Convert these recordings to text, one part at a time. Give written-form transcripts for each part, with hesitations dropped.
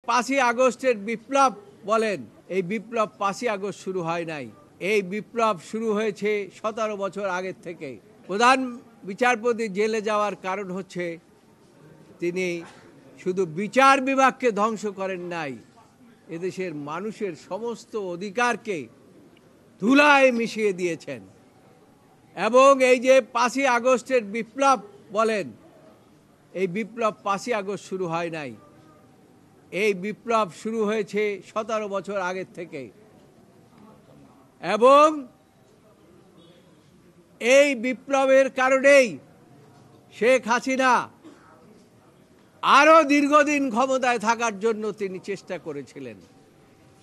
5ই আগস্টের বিপ্লব বলেন, এই বিপ্লব 5ই আগস্ট শুরু হয় নাই। এই বিপ্লব শুরু হয়েছে 17 বছর আগের থেকে। প্রধান বিচারপতি জেলে যাওয়ার কারণ হচ্ছে তিনি শুধু বিচার বিভাগকে ধ্বংস করেন নাই, এদেশের মানুষের সমস্ত অধিকারকে ধুলায় মিশিয়ে দিয়েছেন। এবং এই যে 5ই আগস্টের বিপ্লব বলেন, এই বিপ্লব 5ই আগস্ট শুরু হয় নাই। এই বিপ্লব শুরু হয়েছে 17 বছর আগের থেকে। এবং এই বিপ্লবের কারণেই শেখ হাসিনা আরো দীর্ঘদিন ক্ষমতায় থাকার জন্য তিনি চেষ্টা করেছিলেন।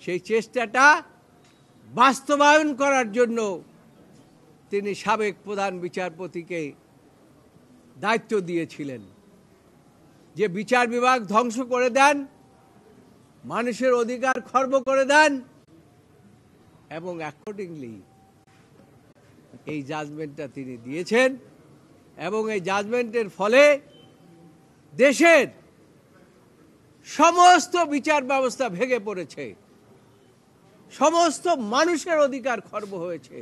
সেই চেষ্টাটা বাস্তবায়ন করার জন্য তিনি সাবেক প্রধান বিচারপতিকে দায়িত্ব দিয়েছিলেন যে বিচার বিভাগ ধ্বংস করে দেন, মানুষের অধিকার খর্ব করে দেন, এবং অ্যাকর্ডিংলি এই জাজমেন্টটা তিনি দিয়েছেন। এবং এই জাজমেন্টের ফলে দেশের সমস্ত বিচার ব্যবস্থা ভেঙে পড়েছে, সমস্ত মানুষের অধিকার খর্ব হয়েছে।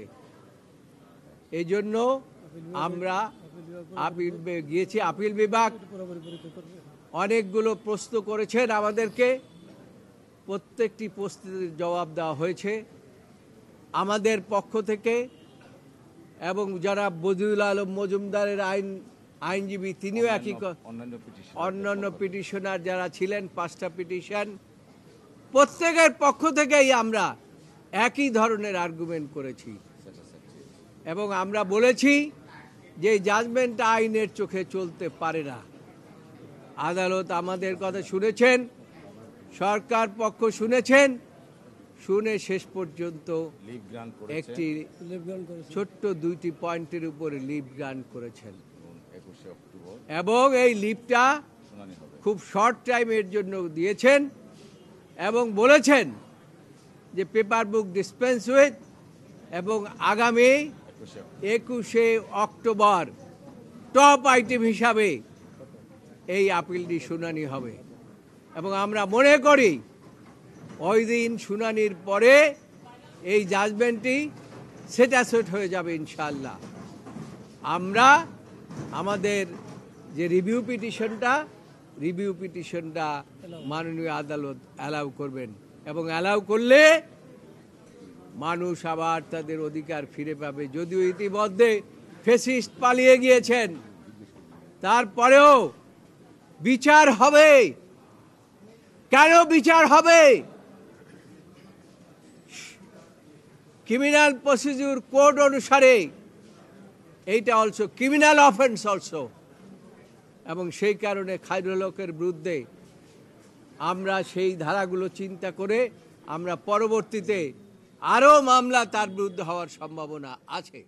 এই জন্য আমরা গিয়েছি। আপিল বিভাগ অনেকগুলো প্রশ্ন করেছেন আমাদেরকে, প্রত্যেকটি প্রশ্নের জবাব দেওয়া হয়েছে আমাদের পক্ষ থেকে। এবং যারা বদিউল আলম মজুমদারের আইনজীবী, তিনিও একই, অন্যান্য পিটিশনার যারা ছিলেন 5টা পিটিশন, প্রত্যেকের পক্ষ থেকেই আমরা একই ধরনের আর্গুমেন্ট করেছি। এবং আমরা বলেছি যে জাজমেন্ট আইনের চোখে চলতে পারে না। আদালত আমাদের কথা শুনেছেন, সরকার পক্ষ শুনেছেন, শুনে শেষ পর্যন্ত একটি ছোট্ট 2টি পয়েন্টের উপরে লিভ গ্রান্ট করেছেন। এবং এই লিভটা খুব শর্ট টাইমের জন্য দিয়েছেন এবং বলেছেন যে পেপার বুক ডিসপেন্স উইথ, এবং আগামী 21শে অক্টোবর টপ আইটেম হিসাবে এই আপিলটি শুনানি হবে। এবং আমরা মনে করি ওই দিন শুনানির পরে এই জাজমেন্টটি সেটাসেট হয়ে যাবে ইনশাআল্লাহ। আমরা আমাদের যে রিভিউ পিটিশনটা মাননীয় আদালত অ্যালাউ করবেন, এবং অ্যালাউ করলে মানুষ আবার তাদের অধিকার ফিরে পাবে। যদিও ইতিমধ্যে ফ্যাসিস্ট পালিয়ে গিয়েছেন, তারপরেও বিচার হবে। কেন বিচার হবে? ক্রিমিনাল প্রসিডিউর কোড অনুসারে এইটা অলসো ক্রিমিনাল অফেন্স অলসো। এবং সেই কারণে খায়রুল হকের বিরুদ্ধে আমরা সেই ধারাগুলো চিন্তা করে আমরা পরবর্তীতে আরও মামলা তার বিরুদ্ধে হওয়ার সম্ভাবনা আছে।